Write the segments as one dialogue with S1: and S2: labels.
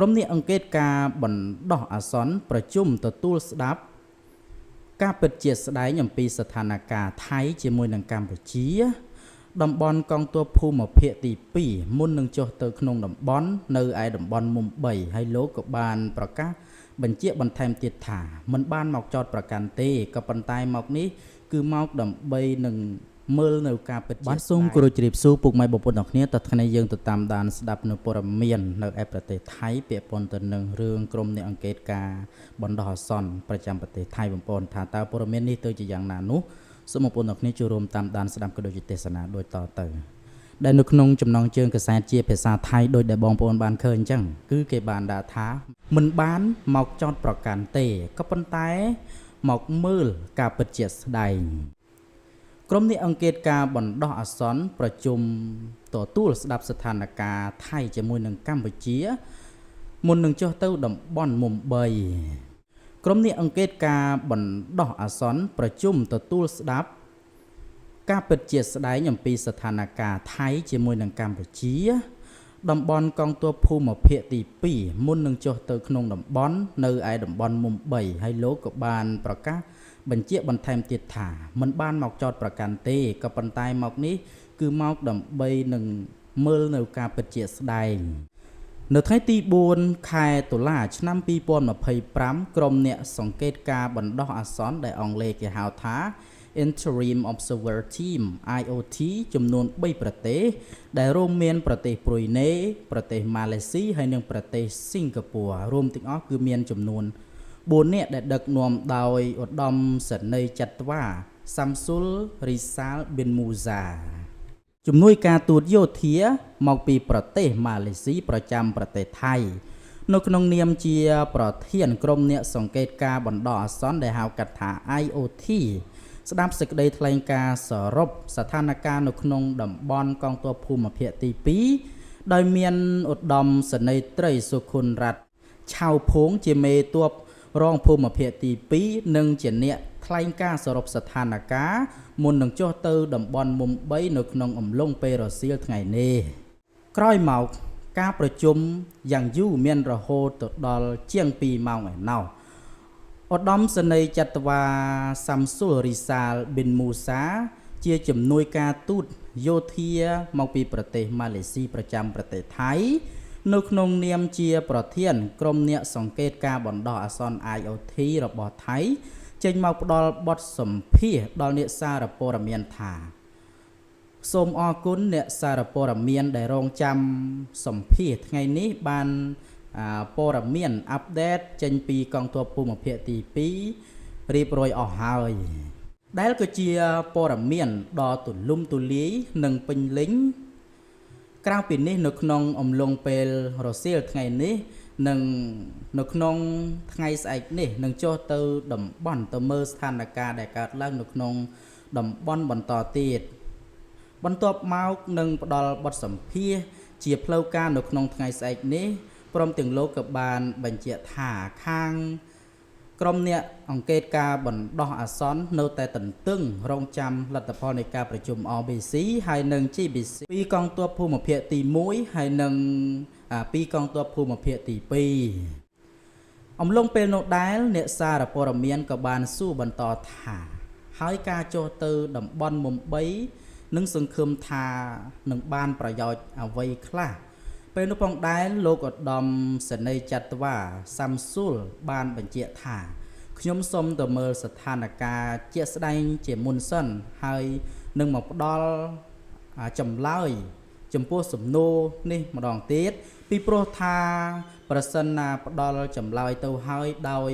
S1: ក្រុមអ្នកអង្កេតការបណ្ដោះអាសន្នប្រជុំទទួលស្ដាប់ការពិតជាស្ដែងអំពីស្ថានភាពថៃជាមួយនឹងកម្ពុជាតំបន់កងទ័ពភូមិភាគទី2មុននឹងចុះទៅក្នុងតំបន់នៅឯតំបន់មុំ3ហើយលោកក៏បានប្រកាសបញ្ជាក់បន្ថែមទៀតថាមិនបានមកចោទប្រកាន់ទេក៏ប៉ុន្តែមកនេះគឺមកដើម្បីនឹងមើលនៅការពិតជាបានសូមគោរពជ្រាបសួរពុកម៉ែបងប្អូនទាំងគ្នាតើថ្ងៃយើងទៅតាមដានស្ដាប់នៅព័ត៌មាននៅឯប្រទេសថៃពាក់ព័ន្ធទៅនឹងរឿងក្រុមអ្នកអង្កេតការបណ្ដោះអាសន្នប្រចាំប្រទេសថៃបងប្អូនថាតើព័ត៌មាននេះទៅជាយ៉ាងណានោះសូមបងប្អូនទាំងគ្នាចូលរួមតាមដានស្ដាប់ក៏ដូចជាទេសនាដូចតទៅដែលនៅក្នុងចំណងជើងកាសែតជាភាសាថៃដោយដែលបងប្អូនបានឃើញអញ្ចឹងគឺគេបានដាក់ថាមិនបានមកចោទប្រកាន់ទេក៏ប៉ុន្តែមកមើលការពិតជាស្ដែងក្រុមអ្នកអង្កេតការបណ្ដោះអាសន្នប្រជុំទទួលស្ដាប់ស្ថានភាពថៃជាមួយនឹងកម្ពុជាមុននឹងចុះទៅតំបន់មុំ3ក្រុមអ្នកអង្កេតការបណ្ដោះអាសន្នប្រជុំទទួលស្ដាប់ការពិតជាស្ដែងអំពីស្ថានភាពថៃជាមួយនឹងកម្ពុជាតំបន់កងទ័ពភូមិភាគទី2មុននឹងចុះទៅក្នុងតំបន់នៅឯតំបន់មុំ3ហើយលោកក៏បានប្រកាសបញ្ជាក់បន្ថែមទៀតថាមិនបានមកចោទប្រកាន់ទេក៏ប៉ុន្តែមកនេះគឺមកដើម្បីនឹងមើលនៅការពិតជាស្ដែងនៅថ្ងៃទី4ខែតុលាឆ្នាំ2025ក្រុមអ្នកសង្កេតការបណ្ដោះអាសន្នដែលអង់គ្លេសគេហៅថា Interim Observer Team IOT ចំនួន3ប្រទេសដែលរួមមានប្រទេសប្រុយណេប្រទេសម៉ាឡេស៊ីហើយនិងប្រទេសសិង្ហបុរីរួមទាំងអស់គឺមានចំនួន4នាក់ដែលដឹកនាំដោយឧត្តមសេនីយ៍ចត្វាសាំស៊ុលរីសាលប៊ីនមូហ្សាជំនួយការទូតយោធាមកពីប្រទេសម៉ាឡេស៊ីប្រចាំប្រទេសថៃនៅក្នុងនាមជាប្រធានក្រុមអ្នកសង្កេតការបណ្ដោះអាសន្នដែលហៅកាត់ថា IOT ស្ដាប់សេចក្តីថ្លែងការណ៍សរុបស្ថានភាពនៅក្នុងតំបន់កងទ័ពភូមិភាគទី2ដោយមានឧត្តមសេនីយ៍ត្រីសុខុនរ័ត្នឆៅភួងជាមេទ័ពរងភូមិភាគទី2និងជាអ្នកថ្លែងការណ៍សរុបស្ថានភាពមុននឹងចុះទៅតំបន់មុំ3នៅក្នុងអំឡុងពេលរសៀលថ្ងៃនេះក្រោយមកការប្រជុំយ៉ាងយូរមានរហូតទៅដល់ជាង2ម៉ោងឯណោះឧត្តមសេនីយ៍ចត្វាសាំស៊ុលរីសាលប៊ីនមូសាជាជំនួយការទូតយោធាមកពីប្រទេសម៉ាឡេស៊ីប្រចាំប្រទេសថៃនៅក្នុងនាមជាប្រធានក្រុមអ្នកសង្កេតការបណ្ដោះអាសន្ន IOT របស់ថៃចេញមកផ្ដល់បទសម្ភាសន៍ដល់អ្នកសារព័ត៌មានថាសូមអរគុណអ្នកសារព័ត៌មានដែលរងចាំសម្ភាសន៍ថ្ងៃនេះបានព័ត៌មានអាប់ដេតចេញពីកងទ័ពភូមិភាគទី2រៀបរយអស់ហើយដែលក៏ជាព័ត៌មានដ៏ទូលំទូលាយនិងពេញលេញក្រៅពីនេះនៅក្នុងអំឡុងពេលរសៀលថ្ងៃនេះនិងនៅក្នុងថ្ងៃស្អែកនេះនឹងចុះទៅតំបន់ទៅមើលស្ថានភាពដែលកើតឡើងនៅក្នុងតំបន់បន្តទៀតបន្ទាប់មកនឹងផ្ដល់បទសម្ភាសន៍ជាផ្លូវការនៅក្នុងថ្ងៃស្អែកនេះព្រមទាំងលោកក៏បានបញ្ជាក់ថាខាងក្រុមអ្នកអង្កេតការបណ្ដោះអាសន្ននៅតែទន្ទឹងរង់ចាំលទ្ធផលនៃការប្រជុំ RBC ហើយនិង GBC ពីកងទ័ពភូមិភាគទី1ហើយនិងពីកងទ័ពភូមិភាគទី2អំឡុងពេលនោះដែរអ្នកសារព័ត៌មានក៏បានសួរបន្តថាហើយការចុះទៅតំបន់មុំ3នឹងសង្ឃឹមថានឹងបានប្រយោជន៍អ្វីខ្លះពេលនោះផងដែរលោកឧត្តមសេនីយ៍ចត្វាសាំស៊ុលបានបញ្ជាក់ថាខ្ញុំសូមទៅមើលស្ថានភាពជាក់ស្ដែងជាមុនសិនហើយនឹងមកផ្ដល់ចម្លើយចំពោះសំណួរនេះម្ដងទៀតពីព្រោះថាប្រសិនណាផ្ដល់ចម្លើយទៅហើយដោយ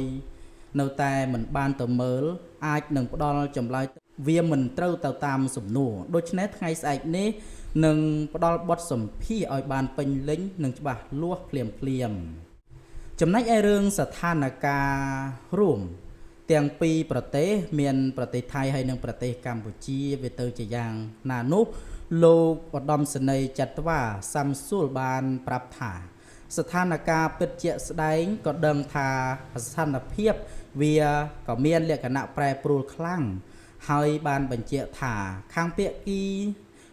S1: នៅតែមិនបានទៅមើលអាចនឹងផ្ដល់ចម្លើយវាមិនត្រូវទៅតាមសំណួរដូច្នេះថ្ងៃស្អែកនេះនឹងផ្ដល់បទសម្ភាសន៍ឲ្យបានពេញលេញនិងច្បាស់លាស់ភ្លាមចំណែកឯរឿងស្ថានភាពរួមទាំងពីរប្រទេសមានប្រទេសថៃហើយនិងប្រទេសកម្ពុជាវាទៅជាយ៉ាងណានោះលោកឧត្តមសេនីយ៍ចត្វាសាំស៊ុលបានប្រាប់ថាស្ថានភាពពិតជាក់ស្ដែងក៏ដឹងថាស្ថានភាពវាក៏មានលក្ខណៈប្រែប្រួលខ្លាំងហើយបានបញ្ជាក់ថាខាងភាគី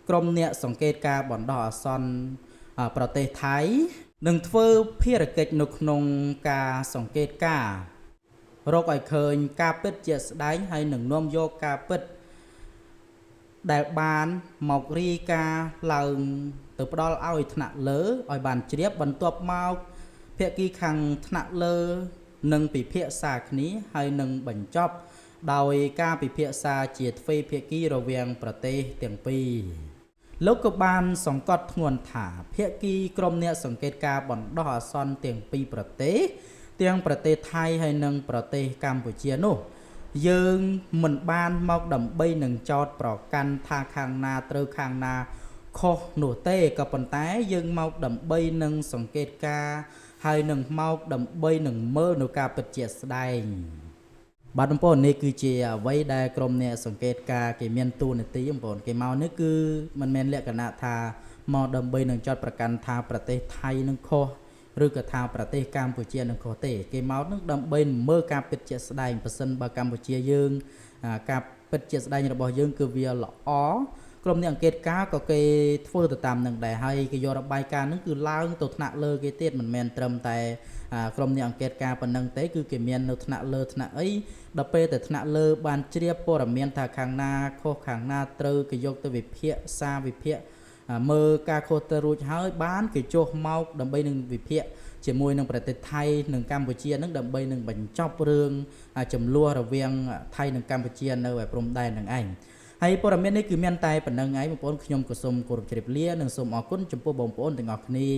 S1: ក្រុមអ្នកសង្កេតការបណ្ដោះអាសន្នប្រទេសថៃ នឹងធ្វើភារកិច្ចនៅក្នុងការសង្កេតការណ៍រកឲ្យឃើញការពិតជាស្ដែងហើយនឹងនាំយកការពិតដែលបានមករាយការណ៍ឡើងទៅផ្ដល់ឲ្យថ្នាក់លើឲ្យបានជ្រាបបន្ទាប់មកភាគីខាងថ្នាក់លើនឹងពិភាក្សាគ្នាហើយនឹងបញ្ចប់ដោយការពិភាក្សាជាទ្វេភាគីរវាងប្រទេសទាំងពីរលោកក៏បានសង្កត់ធ្ងន់ថាភាគីក្រុមអ្នកសង្កេតការបណ្ដោះអាសន្នទាំងពីរប្រទេសទាំងប្រទេសថៃហើយនិងប្រទេសកម្ពុជានោះយើងមិនបានមកដើម្បីនឹងចោទប្រកាន់ថាខាងណាត្រូវខាងណាខុសនោះទេក៏ប៉ុន្តែយើងមកដើម្បីនឹងសង្កេតការណ៍ហើយនឹងមកដើម្បីនឹងមើលនៅការពិតជាស្ដែងបាទបងប្អូននេះគឺជាអ្វីដែលក្រុមអ្នកសង្កេតការណ៍គេមានតួនាទីបងប្អូនគេមកនេះគឺមិនមែនលក្ខណៈថាមកដើម្បីនឹងចោទប្រកាន់ថាប្រទេសថៃនឹងខុសឬក៏ថាប្រទេសកម្ពុជានឹងខុសទេគេមកនឹងដើម្បីមើលការពិតជាស្ដែងប៉ះសិនបើកម្ពុជាយើងការពិតជាស្ដែងរបស់យើងគឺវាល្អក្រុមអ្នកអង្កេតការណ៍ក៏គេធ្វើទៅតាមនឹងដែរហើយគេយករបាយការណ៍នឹងគឺឡើងទៅថ្នាក់លើគេទៀតមិនមែនត្រឹមតែក្រុមអ្នកអង្កេតការណ៍ប៉ុណ្ណឹងទេគឺគេមាននៅថ្នាក់លើថ្នាក់អីដល់ពេលតែថ្នាក់លើបានជ្រាបព័ត៌មានថាខាងណាខុសខាងណាត្រូវគេយកទៅវិភាគសារវិភាគមើលការខុសទៅរួចហើយបានគេចុះមកដើម្បីនឹងវិភាគជាមួយនឹងប្រទេសថៃនិងកម្ពុជានឹងដើម្បីនឹងបញ្ចប់រឿងចំនួនរវាងថៃនិងកម្ពុជានៅឯព្រំដែននឹងឯងហើយព័ត៌មាននេះគឺមានតែប៉ុណ្្នឹងឯងបងប្អូនខ្ញុំក៏សូមគោរពជ្រាបលានិងសូមអរគុណចំពោះបងប្អូនទាំងអស់គ្នា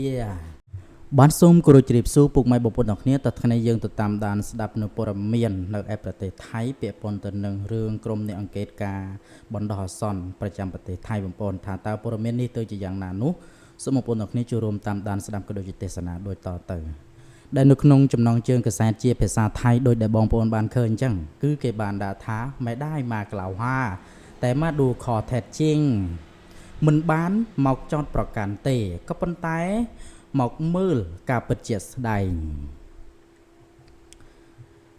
S1: បានសូមគោរពជ្រាបសួរពុកម៉ែបងប្អូនទាំងគ្នាតើថ្ងៃយើងទៅតាមដានស្ដាប់នៅព័ត៌មាននៅឯប្រទេសថៃពាក់ព័ន្ធទៅនឹងរឿងក្រុមអ្នកអង្កេតការណ៍បណ្ដោះអាសន្នប្រចាំប្រទេសថៃបងប្អូនថាតើព័ត៌មាននេះទៅជាយ៉ាងណានោះសូមបងប្អូនទាំងគ្នាចូលរួមតាមដានស្ដាប់ក៏ដូចជាទេសនាដូចតទៅដែលនៅក្នុងចំណងជើងកាសែតជាភាសាថៃដូចដែលបងប្អូនបានឃើញអញ្ចឹងគឺគេបានដាក់ថាមិនได้មកกล่าวหาតែមកดูខอแท้จริงមិនបានមកចោទប្រកាន់ទេក៏ប៉ុន្តែមកមើលការពិតជាស្ដែង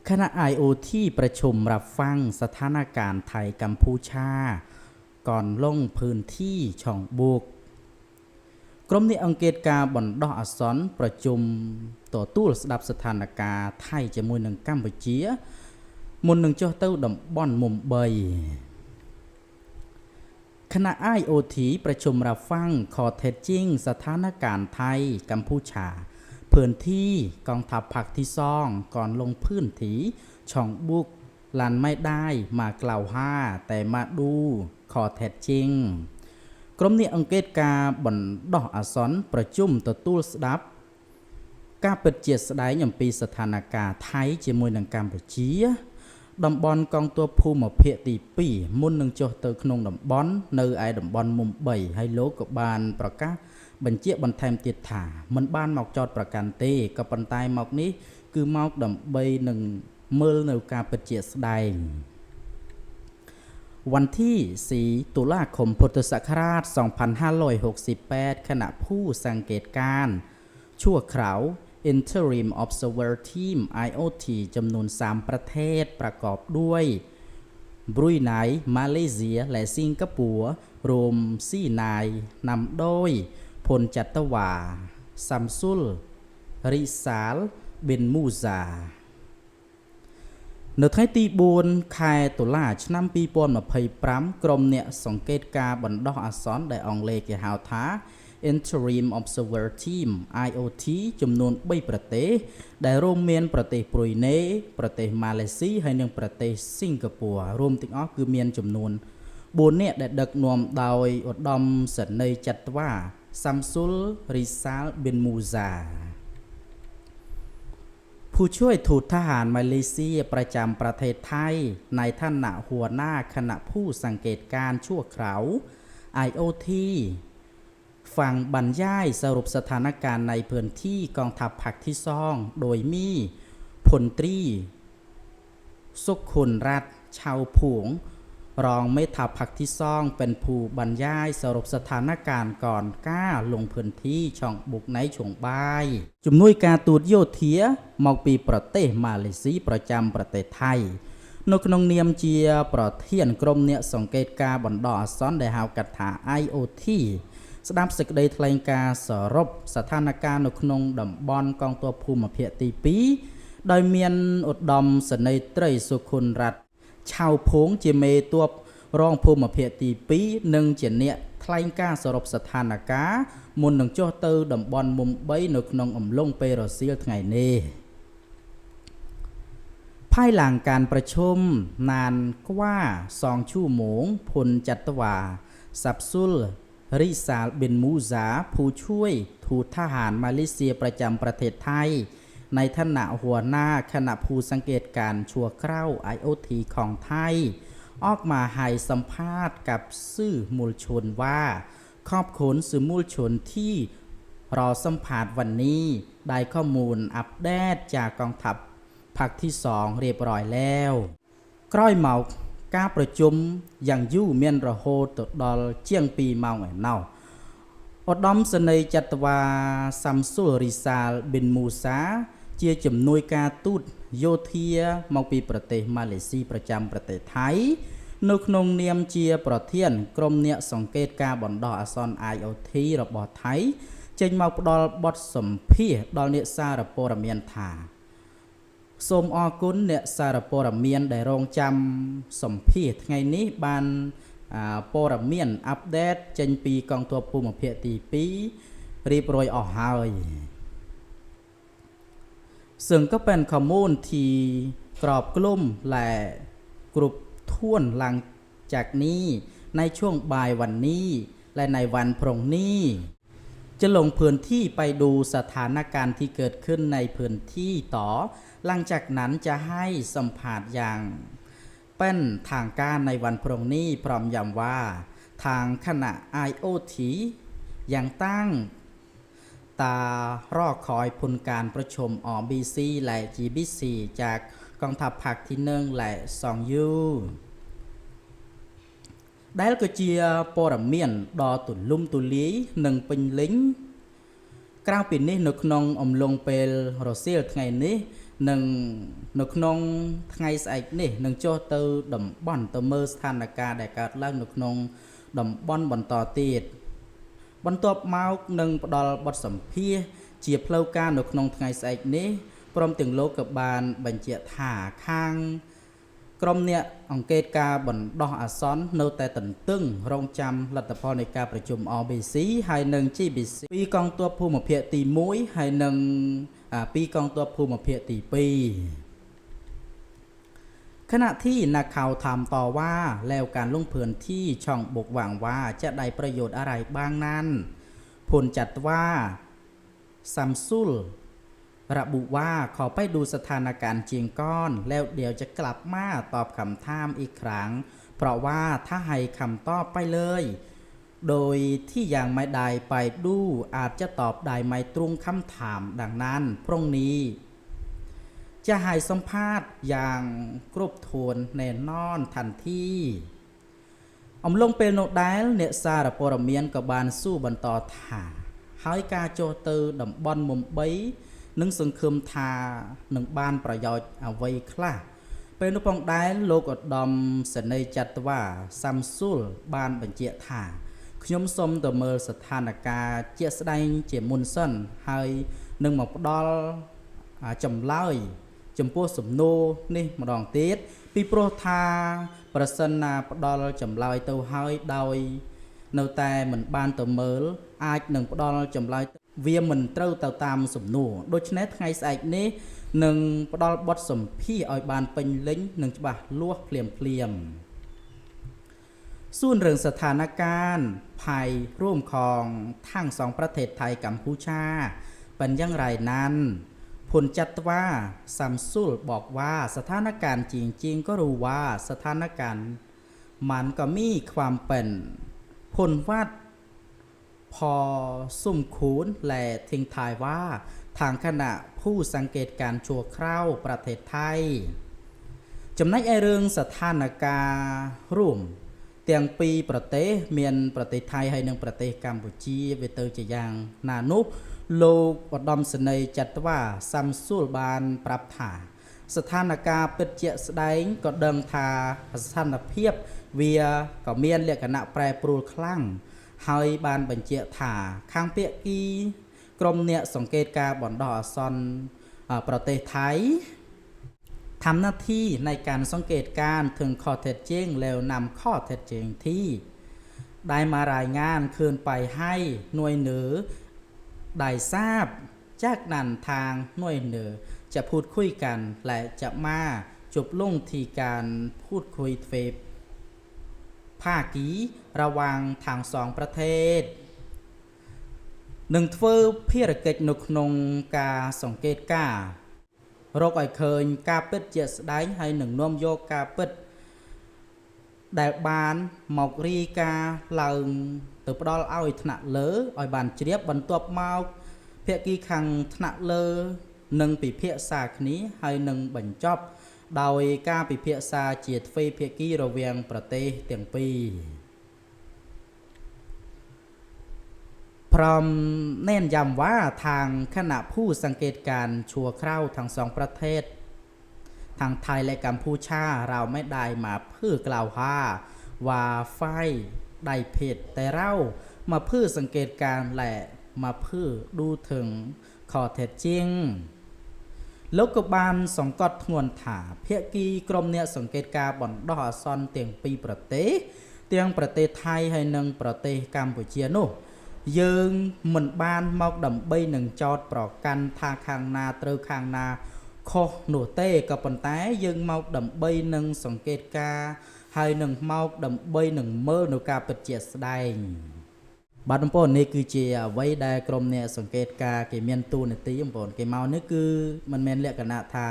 S1: คณะ IOT ประชุมรับฟังสถานการณ์ไทยกัมพูชาก่อนลงพื้นที่ช่องบุกក្រុមអ្នកអង្កេតការណ៍បណ្ដោះអាសន្នប្រជុំទទួលស្ដាប់ស្ថានភាពថៃជាមួយនឹងកម្ពុជាមុននឹងចុះទៅតំបន់មុំបីคณะ IOT ประชุมรับฟังข้อเท็จจริงสถานการณ์ไทยกัมพูชาพื้นที่กองทัพภาคที่2ก่อนลงพื้นที่ช่องบุกลันไม่ได้มากล่าวหาแต่มาดูข้อเท็จจริงក្រុមអ្នកអង្កេតការណ៍បណ្ដោះអាសន្នប្រជុំទទួលស្ដាប់ការពិតជាស្ដែងអំពីស្ថានភាពថៃជាមួយនឹងកម្ពុជាតំបន់កងទ័ពភូមិភាគទី2មុននឹងចុះទៅក្នុងតំបន់នៅឯតំបន់មុំ3ហើយលោកក៏បានប្រកាសបញ្ជាក់បន្ថែមទៀតថាមិនបានមកចោទប្រកាន់ទេក៏ប៉ុន្តែមកនេះគឺមកដើម្បីនឹងមើលនៅការពិតជាស្ដែងวันที่4ตุลาคมพุทธศักราช2568คณะผู้สังเกตการณ์ชั่วคราว Interim Observer Team IOT จำนวน3ประเทศประกอบด้วยบรูไนมาเลเซียและสิงคโปร์รวม4นายนำโดยพลจัตวาซัมซุลริซาลเบนมูซาនៅថ្ងៃទី4ខែតុលាឆ្នាំ2025ក្រុមអ្នកសង្កេតការណ៍បណ្ដោះអាសន្នដែលអង់គ្លេសគេហៅថា Interim Observer Team IOT ចំនួន3ប្រទេសដែលរួមមានប្រទេសប្រុយណេប្រទេសម៉ាឡេស៊ីហើយនិងប្រទេសសិង្ហបុរីរួមទាំងអស់គឺមានចំនួន4នាក់ដែលដឹកនាំដោយឧត្តមសេនីយ៍ចត្វាសាំស៊ុលរីសាលប៊ិនមូហ្សាผู้ช่วยทูตทหารมาเลเซียประจำประเทศไทยในฐานะหัวหน้าคณะผู้สังเกตการณ์ชั่วคราว IOT ฟังบรรยายสรุปสถานการณ์ในพื้นที่กองทัพภาคที่2โดยมีพลตรีสุขคุณรัฐชาวผงรองแม่ทัพภาคที่2เป็นผู้บรรยายสรุปสถานการณ์ก่อนก้าลงพื้นที่ช่องบุกในช่วงบ่ายជំនួយការទូតយោធាមកពីប្រទេសម៉ាឡេស៊ីប្រចាំប្រទេសថៃនៅក្នុងនាមជាប្រធានក្រុមអ្នកសង្កេតការណ៍បណ្ដោះអាសន្នដែលហៅកាត់ថា IOT ស្ដាប់សេចក្តីថ្លែងការណ៍សរុបស្ថានភាពនៅក្នុងតំបន់កងទ័ពភូមិភាគទី2ដោយមានឧត្តមសេនីយ៍ត្រីសុខុនរ័ត្នឆៅភួងជាមេទ័ពរងភូមិភាគទី2និងជាអ្នកថ្លែងការណ៍សរុបស្ថានភាពមុននឹងចុះទៅតំបន់មុំ3នៅក្នុងអំឡុងពេលរសៀលថ្ងៃនេះภายหลังการประชุมนานกว่า2 ชั่วโมงพลจัตวาซับซุลริซาลบินมูซาผู้ช่วยทูตทหารมาเลเซียประจำประเทศไทยในฐานะหัวหน้าคณะผู้สังเกตการชั่วคราว IoT ของไทยออกมาให้สัมภาษณ์กับสื่อมวลชนว่าขอบคุณสื่อมวลชนที่รอสัมภาษณ์วันนี้ได้ข้อมูลอัปเดตจากกองทัพภาคที่2เรียบร้อยแล้วក្រោយមកការប្រជុំយ៉ាងយូរមានរហូតដល់ជាង2 ម៉ោងឯណោះឧត្តមសេនីយ៍ចត្វាសាំស៊ុលរីសាលប៊ីនមូសាជាជំនួយការទូតយោធាមកពីប្រទេសម៉ាឡេស៊ីប្រចាំប្រទេសថៃនៅក្នុងនាមជាប្រធានក្រុមអ្នកសង្កេតការបណ្ដោះអាសន្ន IoT របស់ថៃចេញមកផ្ដល់បទសម្ភាសន៍ដល់អ្នកសារព័ត៌មានថាសូមអរគុណអ្នកសារព័ត៌មានដែលរងចាំសម្ភាសន៍ថ្ងៃនេះបានព័ตรមានอัปเดตចេញពីកងទ័ពភូមិភាគទី2រៀបរយអស់ហើយซึ่งก็เป็นข้อมูลที่กรอบกลุ่มและกรุบท้วนหลังจากนี้ในช่วงบ่ายวันนี้และในวันพรุ่งนี้จะลงพื้นที่ไปดูสถานการณ์ที่เกิดขึ้นในพื้นที่ต่อหลังจากนั้นจะให้สัมภาษณ์อย่างเป็นทางการในวันพรุ่งนี้พร้อมย้ำว่าทางคณะ IoT ยังตั้งตารอคอยผลการประชุม OBC และ GBC จากกองทัพภาคที่1และ 2U ដែលគឺជាព័ត៌មានដ៏ទូលំទូលាយនិងពេញលេញក្រៅពីនេះនៅក្នុងអំឡុងពេលរសៀលថ្ងៃនេះនិងនៅក្នុងថ្ងៃស្អែកនេះនឹងចុះទៅតំបន់ទៅមើលស្ថានភាពដែលកើតឡើងនៅក្នុងតំបន់បន្តទៀតបន្ទាប់មកនឹងផ្ដល់បទសម្ភាសន៍ជាផ្លូវការនៅក្នុងថ្ងៃស្អែកនេះព្រមទាំងលោកក៏បានបញ្ជាក់ថាខាងក្រុមអ្នកអង្កេតការបណ្ដោះអាសន្ននៅតែទន្ទឹងរង់ចាំលទ្ធផលនៃការប្រជុំ OBC ហើយនិង GBC ពីកងទ័ពភូមិភាគទី1ហើយនិងពីកងទ័ពភូមិភាគទី2ขณะที่นักข่าวถามต่อว่าแล้วการลงพื้นที่ช่องบกหวังว่าจะได้ประโยชน์อะไรบ้างนั้นผลจัดว่าซัมซุลระบุว่าขอไปดูสถานการณ์จริงก่อนแล้วเดี๋ยวจะกลับมาตอบคำถามอีกครั้งเพราะว่าถ้าให้คำตอบไปเลยโดยที่ยังไม่ได้ไปดูอาจจะตอบได้ไม่ตรงคำถามดังนั้นพรุ่งนี้จะให้สัมภาษณ์อย่างครบถ้วนแน่นอนทันทีអំឡុងពេលនោះដែរអ្នកសារព័ត៌មានក៏បានសួរបន្តថាហើយការចុះទៅតំបន់មុំ3នឹងសង្ឃឹមថានឹងបានប្រយោជន៍អ្វីខ្លះពេលនោះផងដែរលោកឧត្តមសេនីយ៍ចត្វាសាំស៊ុលបានបញ្ជាក់ថាខ្ញុំសូមទៅមើលស្ថានភាពជាក់ស្ដែងជាមុនសិនហើយនឹងមកផ្ដល់ចម្លើយចំពោះសំណួរនេះម្ដងទៀតពីព្រោះថាប្រសិនណាផ្ដល់ចម្លើយទៅហើយដោយនៅតែមិនបានទៅមើលអាចនឹងផ្ដល់ចម្លើយវាមិនត្រូវទៅតាមសំណួរដូច្នេះថ្ងៃស្អែកនេះនឹងផ្ដល់បទសម្ភាសន៍ឲ្យបានពេញលេញនិងច្បាស់លាស់ភ្លាមส่วนเรื่องสถานการณ์ภายร่วมของทั้ง2ประเทศไทยกัมพูชาเป็นอย่างไรนั้นผลจัดว่าซัมซุลบอกว่าสถานการณ์จริงๆก็รู้ว่าสถานการณ์มันก็มีความเป็นผลวัดพอสมควรและทิ้งท้ายว่าทางคณะผู้สังเกตการชั่วคราวประเทศไทยចំណែកឯរឿងស្ថានភាពរួមទាំងពីរប្រទេសមានប្រទេសថៃហើយនិងប្រទេសកម្ពុជាវាទៅជាយ៉ាងណានោះលោកឧត្តមសេនីយ៍ចត្វាសាំស៊ុលបានប្រាប់ថាស្ថានភាពពិតជាក់ស្ដែងក៏ដឹងថាស្ថានភាពវាក៏មានលក្ខណៈប្រែប្រួលខ្លាំងហ ហើយបានបញ្ជាក់ថាខាងពាក្យគីក្រុមអ្នកសង្កេតការបណ្ដោះអាសន្នប្រទេសថៃทำหน้าที่ในการสังเกตการณ์ถึงข้อเท็จจริงแล้วนำข้อเท็จจริงที่ได้มารายงานคืนไปให้หน่วยเหนือได้ทราบจากนั้นทางหน่วยเหนือจะพูดคุยกันและจะมาจบลงที่การพูดคุยเฟบภาคีระหว่างทางสองประเทศหนึ่งធ្វើភារកិច្ចនៅក្នុងការសង្កេតការណ៍រកឲ្យឃើញការពិតជាក់ស្ដែងហើយនឹងនាំយកការពិតដែលបានមករីការឡើងទៅផ្ដល់ឲ្យថ្នាក់លើឲ្យបានជ្រាបបន្ទាប់មកភាគីខាងថ្នាក់លើនឹងពិភាក្សាគ្នាហើយនឹងបញ្ចប់ដោយការពិភាក្សាជាទ្វេភាគីរវាងប្រទេសទាំងពីរพร้อมเน้นย้ำว่าทางคณะผู้สังเกตการชั่วคราวทั้งสองประเทศทางไทยและกัมพูชาเราไม่ได้มาเพื่อกล่าวหาว่าฝ่ายใดผิดแต่เรามาเพื่อสังเกตการและมาเพื่อดูถึงข้อเท็จจริงលោកក៏បានសង្កត់ធ្ងន់ថាភាគីក្រុមអ្នកសង្កេតការបណ្ដោះអាសន្នទាំងពីរប្រទេសទាំងប្រទេសថៃហើយនិងប្រទេសកម្ពុជានោះយើងមិនបានមកដើម្បីនឹងចោតប្រកាន់ថាខាងណាត្រូវខាងណាខុសនោះទេក៏ប៉ុន្តែយើងមកដើម្បីនឹងសង្កេតការហើយនឹងមកដើម្បីនឹងមើលនៅការពិតជាក់ស្ដែងបាទបងប្អូននេះគឺជាអ្វីដែលក្រុមអ្នកសង្កេតការគេមានទូនាទីបងប្អូនគេមកនេះគឺមិនមែនលក្ខណៈថា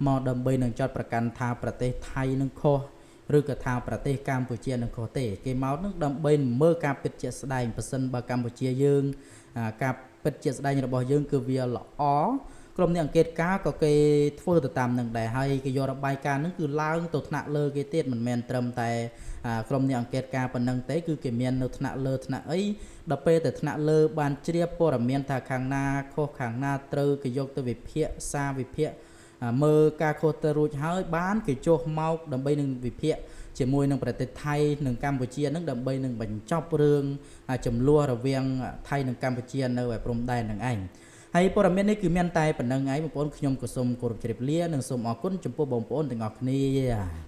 S1: មកដើម្បីនឹងចោតប្រកាន់ថាប្រទេសថៃនឹងខុសឬក៏ថាប្រទេសកម្ពុជានឹងខុសទេគេមកនឹងដើម្បីមើលការពិតជាក់ស្ដែងប៉ះសិនបើកម្ពុជាយើងការពិតជាក់ស្ដែងរបស់យើងគឺវាល្អក្រុមអ្នកអង្កេតការក៏គេធ្វើទៅតាមនឹងដែរហើយគេយករបាយការណ៍នឹងគឺឡើងទៅថ្នាក់លើគេទៀតមិនមែនត្រឹមតែក្រុមអ្នកអង្កេតការប៉ុណ្ណឹងទេគឺគេមាននៅថ្នាក់លើថ្នាក់អីដល់ពេលតែថ្នាក់លើបានជ្រាបព័ត៌មានថាខាងណាខុសខាងណាត្រូវគេយកទៅវិភាគសារវិភាគមើលការខុសទៅរួចហើយបានគេចុះមកដើម្បីនឹងវិភាគជាមួយនឹងប្រទេសថៃនិងកម្ពុជានឹងដើម្បីនឹងបញ្ចប់រឿងចំនួនរវាងថៃនិងកម្ពុជានៅឯព្រំដែននឹងឯងហើយព័ត៌មាននេះគឺមានតែប៉ុណ្្នឹងឯងបងប្អូនខ្ញុំក៏សូមគោរពជម្រាបលានិងសូមអរគុណចំពោះបងប្អូនទាំងអស់គ្នា